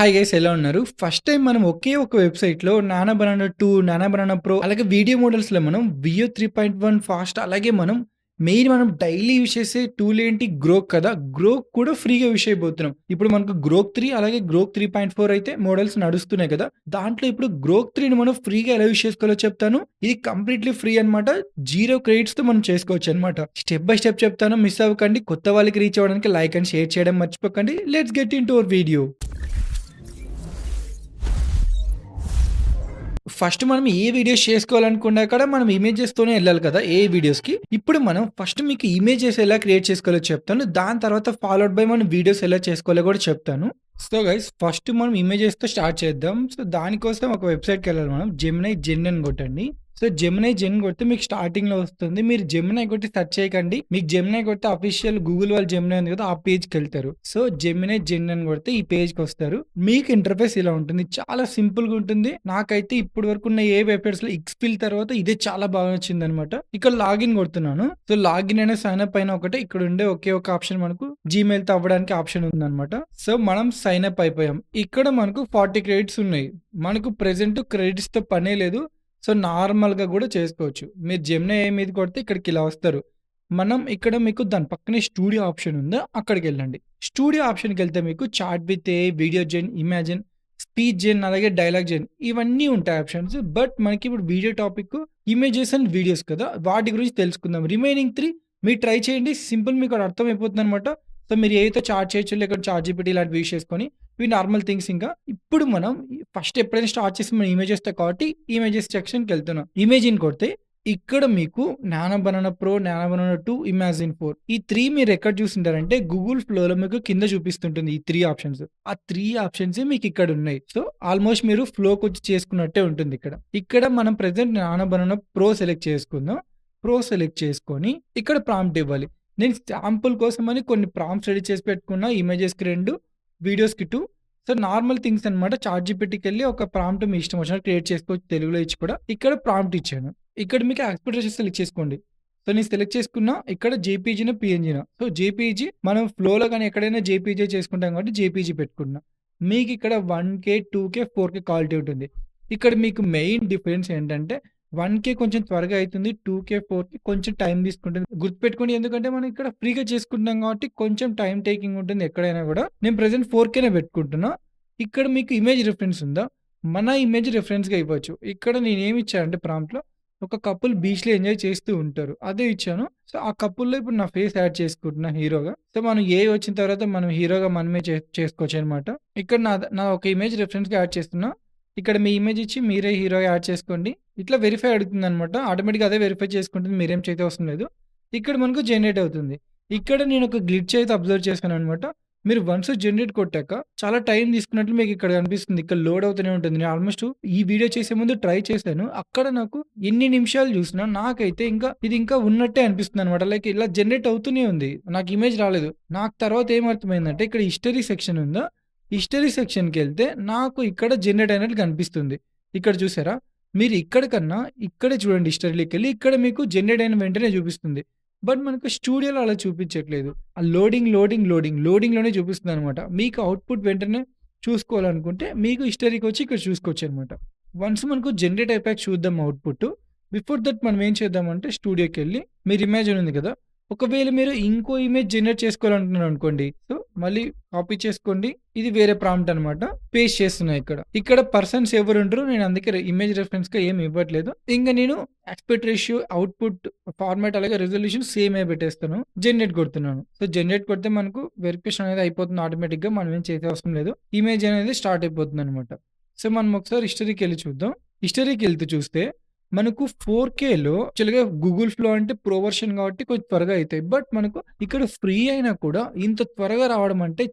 Hi guys, ఎలా ఉన్నారు? First time మనం ఒకే ఒక వెబ్‌సైట్‌లో nano banana 2, nano banana pro అలాగే వీడియో మోడల్స్‌లో మనం వియో 3.1 ఫాస్ట్ అలాగే మనం డైలీ యూజ్ చేసే టూల్ ఏంటి గ్రోక్ కదా! గ్రోక్ కూడా ఫ్రీగా యూజ్ చేయబోతున్నాం. ఇప్పుడు మనకు గ్రోక్ 3 అలాగే గ్రోక్ 3.4 అయితే మోడల్స్ నడుస్తున్నాయి కదా! దాంట్లో ఇప్పుడు గ్రోక్ 3ని మనం ఫ్రీగా ఎలా యూజ్ చేసుకోవాలో చెప్తాను. ఇది కంప్లీట్‌లీ ఫ్రీ అన్నమాట. 0 క్రెడిట్స్‌తో మనం చేసుకోవచ్చన్నమాట. స్టెప్ బై స్టెప్ చెప్తాను. మిస్ అవ్వకండి. కొత్త వాళ్ళకి రీచ్ అవ్వడానికి లైక్ అండ్ షేర్ చేయడం మర్చిపోకండి. Let's get into hour video. First మనం ఏ వీడియోస్ చేసుకోవాలనుకున్నా కూడా మనం ఇమేజెస్‌తోనే ఎళ్ళాలి కదా! ఏ వీడియోస్‌కి. ఇప్పుడు మనం ఫస్ట్ మీకు ఇమేజెస్ ఎలా క్రియేట్ చేసుకోవాలో చెప్తాను. దాని తర్వాత ఫాలోడ్ బై మనం వీడియోస్ ఎలా చేసుకోవాలో కూడా చెప్తాను. సో గైస్, ఫస్ట్ మనం ఇమేజెస్‌తో స్టార్ట్ చేద్దాం. సో దానికోసం ఒక వెబ్‌సైట్‌కెళ్ళాలి మనం. జెమినై జెన్ అని కొట్టండి. సో జెమినై జెన్ కొడితే మీకు స్టార్టింగ్‌లో వస్తుంది. మీరు జెమినై కొట్టి సెర్చ్ చేయకండి. మీకు జెమినై కొడితే అఫీషియల్ గూగుల్ వాళ్ళ జెమినై ఉంది కదా! ఆ పేజ్‌కెళ్తారు. సో జెమినై జెన్ అని కొడితే ఈ పేజ్‌కొస్తారు. మీకు ఇంటర్ఫేస్ ఇలా ఉంటుంది. చాలా సింపుల్‌గా ఉంటుంది. నాకైతే ఇప్పటి వరకు ఉన్న ఏ వెబ్‌సైట్స్‌లో ఎక్స్‌ఫిల్ తర్వాత ఇదే చాలా బాగా నచ్చిందనమాట. ఇక్కడ లాగిన్ కొడుతున్నాను. సో లాగిన్ అయిన సైన్ అప్ అయిన ఒకటే. ఇక్కడ ఉండే ఒకే ఒక ఆప్షన్ మనకు జీమెయిల్‌తో అవ్వడానికి ఆప్షన్ ఉందనమాట. సో మనం సైన్ అప్ అయిపోయాం. ఇక్కడ మనకు 40 క్రెడిట్స్ ఉన్నాయి. మనకు ప్రెజెంట్ క్రెడిట్స్‌తో పనే లేదు. సో నార్మల్‌గా గూడా చేసుకోవచ్చు. మీరు జెమినీ ఏఐ మీద కొడితే ఇక్కడికి ఇలా వస్తారు. మనం ఇక్కడ మీకు దాని పక్కనే స్టూడియో ఆప్షన్ ఉందా అక్కడికెళ్ళండి. స్టూడియో ఆప్షన్‌కెళ్తే మీకు chat with AI, video gen, imagine, speech gen అలాగే డైలాగ్ జెన్ ఇవన్నీ ఉంటాయి ఆప్షన్స్. బట్ మనకి ఇప్పుడు video topic images and videos కదా! వాటి గురించి తెలుసుకుందాం. రిమైనింగ్ 3 మీరు ట్రై చేయండి. సింపుల్ మీకు అర్థమైపోతుందనమాట. సో మీరు ఏఐతో చాట్ చేయొచ్చు. లేకపోతే చాట్ జీపీటీ ఇలాంటివి యూజ్ చేసుకొని ఇవి నార్మల్ థింగ్స్ ఇంకా. ఇప్పుడు మనం ఫస్ట్ ఎప్పుడైనా స్టార్ట్ చేసి మనం ఇమేజెస్‌తో కాబట్టి ఇమేజెస్ సెక్షన్‌కెళ్తున్నాం. ఇమేజిన్ కొడితే ఇక్కడ మీకు nano banana pro, nano banana 2, imagine 4 ఈ 3 మీరు ఎక్కడ చూసుంటారంటే గూగుల్ ఫ్లోలో మీకు కింద చూపిస్తుంటుంది ఈ 3 ఆప్షన్స్. ఆ 3 ఆప్షన్సే మీకు ఇక్కడ ఉన్నాయి. సో ఆల్మోస్ట్ మీరు ఫ్లోకొచ్చి చేసుకున్నట్టే ఉంటుంది ఇక్కడ. ఇక్కడ మనం present nano banana pro select చేసుకుందాం. ప్రో సెలెక్ట్ చేసుకొని ఇక్కడ ప్రాంప్ట్ ఇవ్వాలి. నేను శాంపుల్ కోసమని కొన్ని ప్రాంప్ట్స్ రెడీ చేసి పెట్టుకున్న. ఇమేజెస్‌కి 2, వీడియోస్‌కి 2. సో నార్మల్ థింగ్స్ అనమాట. చాట్‌జీపీటీకెళ్ళి ఒక ప్రాంప్ట్ మీ ఇష్టం వచ్చినట్టు క్రియేట్ చేసుకోవచ్చు. తెలుగులో ఇచ్చి కూడా. ఇక్కడ ప్రాంప్ట్ ఇచ్చాను. ఇక్కడ మీకు యాస్పెక్ట్ రేషియో సెలెక్ట్ చేసుకోండి. సో నేను సెలెక్ట్ చేసుకున్నా. ఇక్కడ జేపీజీనా, పీఎన్జీనా. సో జేపీజీ మనం ఫ్లోలో గాని ఎక్కడైనా జేపీజీ చేసుకుంటాం కాబట్టి జేపీజీ పెట్టుకున్నా. మీకు ఇక్కడ 1K, 2K, 4K క్వాలిటీ ఉంటుంది. ఇక్కడ మీకు మెయిన్ డిఫరెన్స్ ఏంటంటే 1K కొంచెం త్వరగా అయితుంది. 2K, 4K కొంచెం టైం తీసుకుంటుంది. గుర్తుపెట్టుకోండి, ఎందుకంటే మనం ఇక్కడ ఫ్రీగా చేసుకుంటున్నాం కాబట్టి కొంచెం టైం టేకింగ్ ఉంటుంది ఎక్కడైనా కూడా. నేను ప్రెజెంట్ 4Kనే పెట్టుకుంటున్నా. ఇక్కడ మీకు ఇమేజ్ రిఫరెన్స్ ఉందా? మన ఇమేజ్ రిఫరెన్స్‌గా ఇవ్వచ్చు. ఇక్కడ నేనేమి ఇచ్చానంటే ప్రాంప్ట్‌లో ఒక కపుల్ బీచ్‌లో ఎంజాయ్ చేస్తూ ఉంటారు. అదే ఇచ్చాను. సో ఆ కపుల్‌లో ఇప్పుడు నా ఫేస్ యాడ్ చేసుకుంటున్నా హీరోగా. సో మనం ఏఐ వచ్చిన తర్వాత మనం హీరోగా మనమే చేసుకోవచ్చనమాట. ఇక్కడ నా ఒక ఇమేజ్ రిఫరెన్స్‌గా యాడ్ చేస్తున్నా. ఇక్కడ మీ ఇమేజ్ ఇచ్చి మీరే హీరోగా యాడ్ చేసుకోండి. ఇట్లా వెరిఫై అడుగుతుందనమాట. ఆటోమేటిక్‌గా అదే వెరిఫై చేసుకుంటుంది. మీరేం చేయతే అవసరం లేదు. ఇక్కడ మనకు జనరేట్ అవుతుంది. ఇక్కడ నేను ఒక గ్లిచ్ అయితే అబ్జర్వ్ చేశాననమాట. మీరు వన్స్ జనరేట్ కొట్టాక చాలా టైం తీసుకున్నట్లు మీకు ఇక్కడ కనిపిస్తుంది. ఇక్కడ లోడ్ అవుతూనే ఉంటుంది. నేను ఆల్మోస్ట్ ఈ వీడియో చేసే ముందు ట్రై చేశాను. అక్కడ నాకు ఎన్ని నిమిషాలు చూసినా నాకైతే ఇది ఇంకా ఉన్నట్టే అనిపిస్తుందనమాట. లైక్ ఇలా జనరేట్ అవుతూనే ఉంది. నాకు ఇమేజ్ రాలేదు. నాకు తర్వాత ఏమర్థమైందంటే ఇక్కడ హిస్టరీ సెక్షన్ ఉందా? హిస్టరీ సెక్షన్‌కెళ్తే నాకు ఇక్కడ జనరేట్ అయినట్లు కనిపిస్తుంది. ఇక్కడ చూసారా? మీరు ఇక్కడ కన్నా ఇక్కడే చూడండి హిస్టరీలోకెళ్ళి. ఇక్కడ మీకు జనరేట్ అయిన వెంటనే చూపిస్తుంది. బట్ మనకు స్టూడియోలో అలా చూపించట్లేదు. ఆ లోడింగ్‌లోనే చూపిస్తుందనమాట. మీకు అవుట్‌పుట్ వెంటనే చూసుకోవాలనుకుంటే మీకు హిస్టరీకొచ్చి ఇక్కడ చూసుకోవచ్చనమాట. వన్స్ మనకు జనరేట్ అయిపోయాక చూద్దాం అవుట్‌పుట్. బిఫోర్ దట్ మనం ఏం చేద్దామంటే స్టూడియోకెళ్ళి మీరు ఇమేజిన్ ఉంది కదా! ఒకవేళ మీరు ఇంకో ఇమేజ్ జనరేట్ చేసుకోవాలనుకున్నారనుకోండి. సో మళ్ళీ కాపీ చేసుకోండి. ఇది వేరే ప్రాంప్ట్ అనమాట. పేస్ట్ చేస్తున్నా ఇక్కడ. ఇక్కడ పర్సన్స్ ఎవరుండరు. నేను అందుకే ఇమేజ్ రిఫరెన్స్‌గా ఏమి ఇవ్వట్లేదు. ఇంక నేను యాస్పెక్ట్ రేషియో, అవుట్‌పుట్ ఫార్మాట్ అలాగే రిజల్యూషన్ సేమే పెట్టేస్తాను. జనరేట్ కొడుతున్నాను. సో జనరేట్ కొడితే మనకు వెరిఫికేషన్ అనేది అయిపోతుంది ఆటోమేటిక్‌గా. మనం ఏం చేసే అవసరం లేదు. ఇమేజ్ అనేది స్టార్ట్ అయిపోతుందనమాట. సో మనం ఒకసారి హిస్టరీకెళ్ళి చూద్దాం. హిస్టరీకెళ్తూ చూస్తే మనకు 4Kలో యాక్చువల్‌గా గూగుల్ ఫ్లో అంటే ప్రో వెర్షన్ కాబట్టి కొంచెం త్వరగా అయితాయి. బట్ మనకు ఇక్కడ ఫ్రీ అయినా కూడా ఇంత త్వరగా రావడం అంటే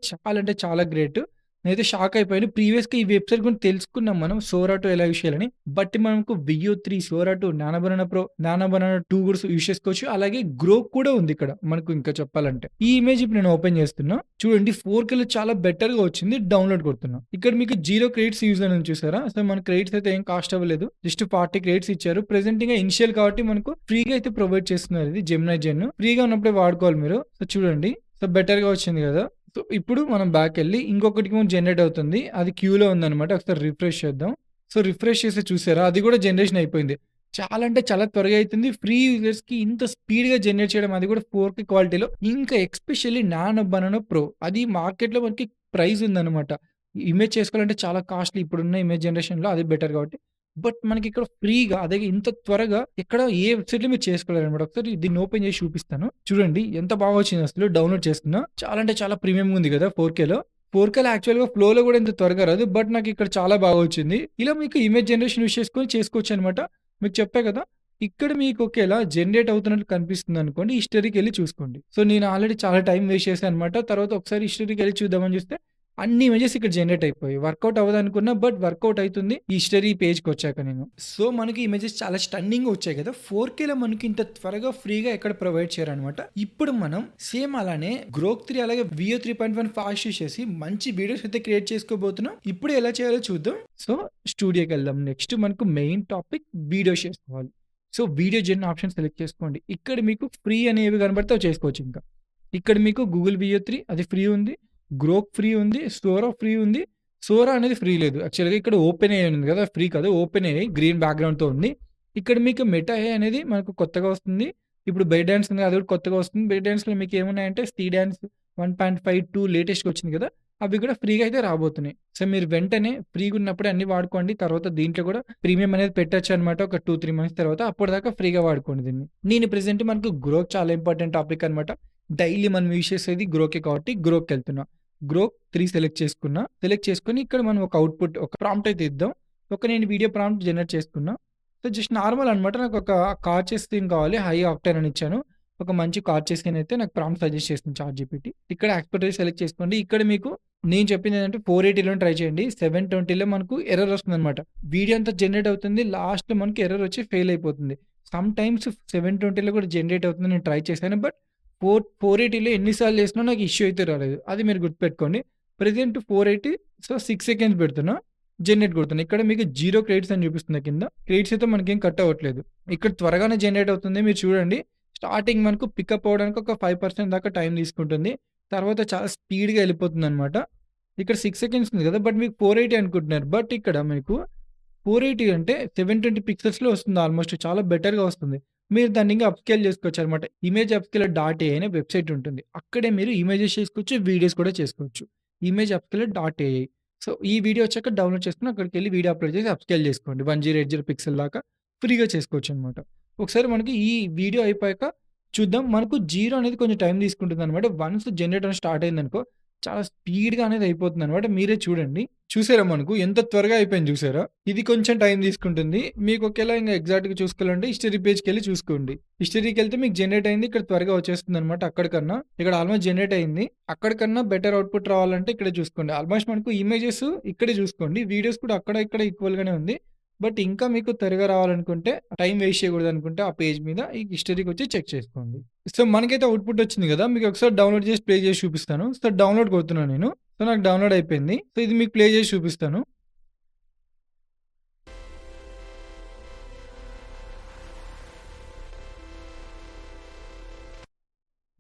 చాలా గ్రేట్. నేనైతే షాక్ అయిపోయాను. ప్రీవియస్‌గా ఈ వెబ్‌సైట్ గురించి తెలుసుకున్నాం మనం సోరా 2 ఎలా యూజ్ చేయాలని. బట్ మనకు Veo 3, Sora 2, nano banana pro, nano banana 2 కూడా యూజ్ చేసుకోవచ్చు. అలాగే గ్రోక్ కూడా ఉంది ఇక్కడ మనకు ఇంకా చెప్పాలంటే. ఈ ఇమేజ్ ఇప్పుడు నేను ఓపెన్ చేస్తున్నా. చూడండి 4Kలో చాలా బెటర్‌గా వచ్చింది. డౌన్‌లోడ్ కొడుతున్నా. ఇక్కడ మీకు 0 క్రెడిట్స్ యూజ్ అని చూసారా? సో మన క్రెడిట్స్ అయితే ఏం కాస్ట్ అవ్వలేదు. జస్ట్ 40 క్రెడిట్స్ ఇచ్చారు. ప్రెజెంట్ ఇంగా ఇనిషియల్ కాబట్టి మనకు ఫ్రీగా అయితే ప్రొవైడ్ చేస్తున్నారు ఇది జెమినై జెన్. ఫ్రీగా ఉన్నప్పుడే వాడుకోవాలి మీరు. సో చూడండి. సో బెటర్‌గా వచ్చింది కదా! సో, ఇప్పుడు మనం బ్యాకెళ్ళి ఇంకొకటికేమో జనరేట్ అవుతుంది. అది క్యూలో ఉందనమాట. ఒకసారి రిఫ్రెష్ చేద్దాం. సో, రిఫ్రెష్ చేసి చూసారా? అది కూడా జనరేషన్ అయిపోయింది. చాలా అంటే చాలా త్వరగా అయితుంది. ఫ్రీ యూజర్స్‌కి ఇంత స్పీడ్‌గా జనరేట్ చేయడం అది కూడా 4కే క్వాలిటీలో. ఇంకా ఎస్పెషల్లీ నానో బనానో ప్రో అది మార్కెట్‌లో మనకి ప్రైస్ ఉందనమాట. ఇమేజ్ చేసుకోవాలంటే చాలా కాస్ట్‌లీ ఇప్పుడున్న ఇమేజ్ జనరేషన్‌లో అది బెటర్ కాబట్టి. బట్ మనకిక్కడ ఫ్రీగా అదే ఇంత త్వరగా ఎక్కడ ఏ వెబ్‌సైట్‌లో మీరు చేసుకోలేరనమాట. ఒకసారి దీన్ని ఓపెన్ చేసి చూపిస్తాను. చూడండి ఎంత బాగా వచ్చిందసలు డౌన్‌లోడ్ చేసుకున్నా. చాలా అంటే చాలా ప్రీమియంగా ఉంది కదా! 4కేలో. 4కేలో యాక్చువల్‌గా ఫ్లోలో కూడా ఇంత త్వరగా రాదు. బట్ నాకిక్కడ చాలా బాగా వచ్చింది. ఇలా మీకు ఇమేజ్ జనరేషన్ యూజ్ చేసుకొని చేసుకోవచ్చనమాట. మీకు చెప్పా కదా! ఇక్కడ మీకు ఒకేలా జనరేట్ అవుతున్నట్టు కనిపిస్తుందనుకోండి. హిస్టరీకెళ్లి చూసుకోండి. సో, నేను ఆల్రెడీ చాలా టైమ్ వేస్ట్ చేశాననమాట. తర్వాత ఒకసారి హిస్టరీకెళ్లి చూద్దామని చూస్తే అన్ని ఇమేజెస్ ఇక్కడ జనరేట్ అయిపోయాయి. వర్కౌట్ అవ్వదనుకున్నా బట్ వర్కౌట్ అయితుంది. ఈ హిస్టరీ పేజ్‌కొచ్చాక నేను. సో, మనకి ఇమేజెస్ చాలా స్టన్నింగ్‌గా వచ్చాయి కదా! 4కేలో మనకి ఇంత త్వరగా ఫ్రీగా ఎక్కడ ప్రొవైడ్ చేయరనమాట. ఇప్పుడు మనం సేమ్ అలానే గ్రోక్ 3 అలాగే వియో 3.1 ఫాస్ట్ యూజ్ చేసి మంచి వీడియోస్ అయితే క్రియేట్ చేసుకోబోతున్నాం. ఇప్పుడు ఎలా చేయాలో చూద్దాం. సో, స్టూడియోకెళ్దాం. నెక్స్ట్ మనకు మెయిన్ టాపిక్ వీడియోస్ చేసుకోవాలి. సో, వీడియో జెన్ ఆప్షన్ సెలెక్ట్ చేసుకోండి. ఇక్కడ మీకు ఫ్రీ అనేవి కనబడితే అవి చేసుకోవచ్చు ఇంకా. ఇక్కడ మీకు గూగుల్ వియో 3 అది ఫ్రీ ఉంది. గ్రోక్ ఫ్రీ ఉంది. సోరా ఫ్రీ ఉంది. సోరా అనేది ఫ్రీ లేదు. యాక్చువల్‌గా ఇక్కడ ఓపెన్ ఏఐ ఉంది కదా! ఫ్రీ కాదు. ఓపెన్ ఏఐ గ్రీన్ బ్యాక్‌గ్రౌండ్‌తో ఉంది. ఇక్కడ మీకు మెటా ఏఐ అనేది మనకు కొత్తగా వస్తుంది. ఇప్పుడు బైట్ డాన్స్ ఉంది. అది కూడా కొత్తగా వస్తుంది. బైట్ డాన్స్‌లో మీకు ఏమున్నాయంటే స్టీ డాన్స్ 1.52 లేటెస్ట్‌గా వచ్చింది కదా! అవి కూడా ఫ్రీగా అయితే రాబోతున్నాయి. సో, మీరు వెంటనే ఫ్రీగా ఉన్నప్పుడే అన్నీ వాడుకోండి. తర్వాత దీంట్లో కూడా ప్రీమియం అనేది పెట్టొచ్చనమాట. ఒక 2, 3 మంత్స్ తర్వాత. అప్పటిదాకా ఫ్రీగా వాడుకోండి దీన్ని. నేను ప్రెజెంట్ మనకు గ్రోక్ చాలా ఇంపార్టెంట్ టాపిక్ అనమాట. డైలీ మనం యూజ్ చేసేది గ్రోకే కాబట్టి గ్రోక్‌కెళ్తున్నా. గ్రోక్ 3 సెలెక్ట్ చేసుకున్నా. సెలెక్ట్ చేసుకొని ఇక్కడ మనం ఒక అవుట్‌పుట్ ఒక ప్రాంప్ట్ అయితే ఇద్దాం. నేను వీడియో ప్రాంప్ట్ జనరేట్ చేసుకున్నా. సో, జస్ట్ నార్మల్ అనమాట. నాకొక కార్చెస్ థీమ్ కావాలి. హై ఆక్టేన్ అని ఇచ్చాను. ఒక మంచి కార్చెస్ థీమ్ అయితే నాకు ప్రాంప్ట్ సజెస్ట్ చేస్తుంది చాట్‌జీపీటీ. ఇక్కడ ఎక్స్‌పర్ట్ సెలెక్ట్ చేసుకోండి. ఇక్కడ మీకు నేను చెప్పిందేంటంటే 480లోనే ట్రై చేయండి. 720లో మనకు ఎర్రర్ వస్తుందనమాట. వీడియో అంతా జనరేట్ అవుతుంది. లాస్ట్‌లో మనకి ఎర్రర్ వచ్చి ఫెయిల్ అయిపోతుంది. సమ్ టైమ్స్ 720లో కూడా జనరేట్ అవుతుంది. నేను ట్రై చేశాను. బట్ 480లో ఎన్ని సార్లు చేసినా నాకు ఇష్యూ అయితే రాలేదు. అది మీరు గుర్తుపెట్టుకోండి. ప్రెజెంట్ 480 సో, 6 సెకండ్స్ పెడుతున్నా. జనరేట్ కొడుతున్నా. ఇక్కడ మీకు 0 క్రెడిట్స్ అని చూపిస్తుంది కింద. క్రెడిట్స్ అయితే మనకేం కట్ అవ్వట్లేదు. ఇక్కడ త్వరగానే జనరేట్ అవుతుంది. మీరు చూడండి. స్టార్టింగ్ మనకు పికప్ అవ్వడానికి ఒక 5% దాకా టైం తీసుకుంటుంది. తర్వాత చాలా స్పీడ్‌గా ఎళ్ళిపోతుందనమాట. ఇక్కడ 6 సెకండ్స్ ఉంది కదా! బట్ మీకు 480 అనుకుంటున్నారు. బట్ ఇక్కడ మీకు 480 అంటే 720 పిక్సెల్స్‌లో వస్తుంది ఆల్‌మోస్ట్. చాలా బెటర్‌గా వస్తుంది. మీరు దాన్ని ఇంకా అప్‌స్కేల్ చేసుకోవచ్చనమాట. ఇమేజ్ అప్‌స్కేలర్ డాట్ ఏఐ అనే వెబ్‌సైట్ ఉంటుంది. అక్కడే మీరు ఇమేజెస్ చేసుకోవచ్చు, వీడియోస్ కూడా చేసుకోవచ్చు. Image upscaler dot AI. So, ఈ వీడియో వచ్చాక డౌన్‌లోడ్ చేసుకొని అక్కడికెళ్ళి వీడియో అప్‌లోడ్ చేసి అప్‌స్కేల్ చేసుకోండి. 1080 పిక్సెల్ దాకా ఫ్రీగా చేసుకోవచ్చనమాట. ఒకసారి మనకి ఈ వీడియో అయిపోయాక చూద్దాం. మనకు 0 అనేది కొంచెం టైం తీసుకుంటుందనమాట. వన్స్ జనరేట్ అని స్టార్ట్ అయిందనుకో చాలా స్పీడ్‌గా అనేది అయిపోతుందనమాట. మీరే చూడండి. చూసారా మనకు ఎంత త్వరగా అయిపోయింది చూసారా? ఇది కొంచెం టైం తీసుకుంటుంది. మీకు ఒకేలా ఇంగ ఎగ్జాక్ట్‌గా చూసుకోవాలంటే హిస్టరీ పేజ్‌కెళ్ళి చూసుకోండి. హిస్టరీకెళ్తే మీకు జనరేట్ అయింది. ఇక్కడ త్వరగా వచ్చేస్తుందనమాట అక్కడికన్నా. ఇక్కడ ఆల్మోస్ట్ జనరేట్ అయింది. అక్కడికన్నా బెటర్ అవుట్‌పుట్ రావాలంటే ఇక్కడే చూసుకోండి. ఆల్మోస్ట్ మనకు ఇమేజెస్ ఇక్కడే చూసుకోండి. వీడియోస్ కూడా అక్కడ ఇక్కడ ఈక్వల్‌గానే ఉంది. బట్ ఇంకా మీకు త్వరగా రావాలనుకుంటే టైం వేస్ట్ చేయకూడదనుకుంటే ఆ పేజ్ మీద ఈ హిస్టరీకొచ్చి చెక్ చేసుకోండి. సో, మనకైతే అవుట్‌పుట్ వచ్చింది గదా! మీకు ఒకసారి డౌన్‌లోడ్ చేసి ప్లే చేసి చూపిస్తాను. సో, డౌన్‌లోడ్ కొడుతున్నాను నేను. సో, నాకు డౌన్‌లోడ్ అయిపోయింది. సో, ఇది మీకు ప్లే చేసి చూపిస్తాను.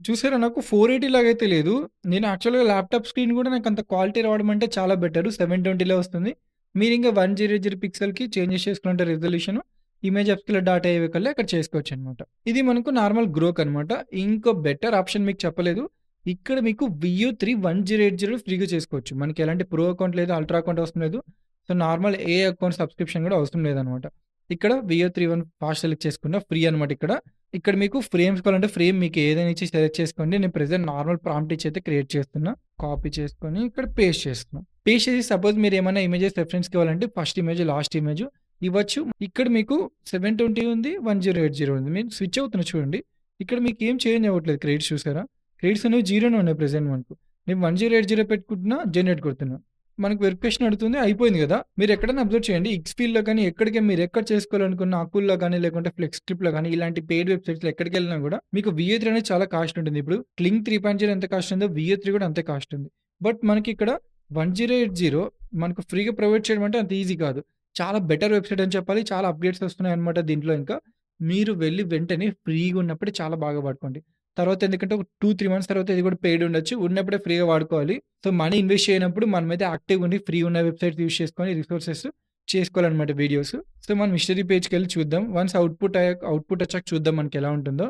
చూసారా నాకు 480 లాగైతే లేదు. నేను యాక్చువల్‌గా ల్యాప్‌టాప్ స్క్రీన్ గూడా నాకంత క్వాలిటీ రావడం అంటే చాలా బెటరు. 720లో వస్తుంది. మీరింకా 100 పిక్సెల్‌కి చేంజెస్ చేసుకుంటే resolution image upscaler dot AI కల్లా ఇక్కడ చేసుకోవచ్చనమాట. ఇది మనకు నార్మల్ గ్రోక్ అనమాట. ఇంకో బెటర్ ఆప్షన్ మీకు చెప్పలేదు. ఇక్కడ మీకు వియో 3 1080 ఫ్రీగా చేసుకోవచ్చు. మనకి ఎలాంటి ప్రో అకౌంట్ లేదు, అల్ట్రా అకౌంట్ అవసరం లేదు. సో, నార్మల్ ఏ అకౌంట్ సబ్స్క్రిప్షన్ గూడా అవసరం లేదనమాట. ఇక్కడ వియో 3 ఫాస్ట్ సెలెక్ట్ చేసుకున్న ఫ్రీ అనమాట ఇక్కడ. ఇక్కడ మీకు ఫ్రేమ్స్ కావాలంటే ఫ్రేమ్ మీకు ఏదైనా ఇచ్చి సెలెక్ట్ చేసుకోండి. నేను ప్రెజెంట్ నార్మల్ ప్రాంప్ట్ ఇచ్చి అయితే క్రియేట్ చేస్తున్నా. కాపీ చేసుకొని ఇక్కడ పేస్ట్ చేస్తున్నా. పేస్ట్ చేసి సపోజ్ మీరేమన్నా ఇమేజెస్ రిఫరెన్స్ కావాలంటే ఫస్ట్ ఇమేజ్, లాస్ట్ ఇమేజ్ ఇవ్వచ్చు. ఇక్కడ మీకు 720 ఉంది, 1080 ఉంది. మీరు స్విచ్ అవుతున్నా చూడండి. ఇక్కడ మీకేం చేంజ్ అవ్వట్లేదు క్రెడిట్స్ చూసారా? క్రెడిట్స్ అనేవి 0నే ఉన్నాయి ప్రెజెంట్ మనకు. నేను 1080 పెట్టుకుంటున్నా, జనరేట్ కొడుతున్నా. మనకు వెరిఫికేషన్ అడుగుతుంది. అయిపోయింది గదా! మీరెక్కడైనా అబ్జర్వ్ చేయండి. ఎక్స్‌ఫీల్‌లో గాని, ఎక్కడికి మీరెక్కడ చేసుకోవాలనుకున్న అకుల్‌లో గాని, లేకుంటే ఫ్లెక్స్ స్క్రిప్ట్‌లో గాని, ఇలాంటి పెయిడ్ వెబ్‌సైట్స్‌లో ఎక్కడికెళ్ళినా గూడా మీకు వియో 3 అనేది చాలా కాస్ట్ ఉంటుంది. ఇప్పుడు క్లింగ్ 3.0 ఎంత కాస్ట్ ఉందో వియో 3 గూడా అంతే కాస్ట్ ఉంది. బట్ మనకిక్కడ 1080 మనకు ఫ్రీగా ప్రొవైడ్ చేయడం అంటే అంత ఈజీ కాదు. చాలా బెటర్ వెబ్‌సైట్ అని చెప్పాలి. చాలా అప్‌డేట్స్ వస్తున్నాయన్నమాట దీంట్లో ఇంకా. మీరు వెళ్లి వెంటనే ఫ్రీగా ఉన్నప్పుడే చాలా బాగా వాడుకోండి. తర్వాత ఎందుకంటే ఒక 2, 3 మంత్స్ తర్వాత ఇది కూడా పెయిడ్ ఉండొచ్చు. ఉన్నప్పుడే ఫ్రీగా వాడుకోవాలి. సో, మనీ ఇన్వెస్ట్ చేయనప్పుడు మనమైతే యాక్టివ్‌గా ఉండి ఫ్రీ ఉన్న వెబ్‌సైట్స్ యూజ్ చేసుకొని రిసోర్సెస్ చేసుకోవాలనమాట వీడియోస్. సో, మనం హిస్టరీ పేజ్‌కెళ్ళి చూద్దాం. వన్స్ అవుట్‌పుట్ వచ్చాక చూద్దాం మనకెలా ఉంటుందో.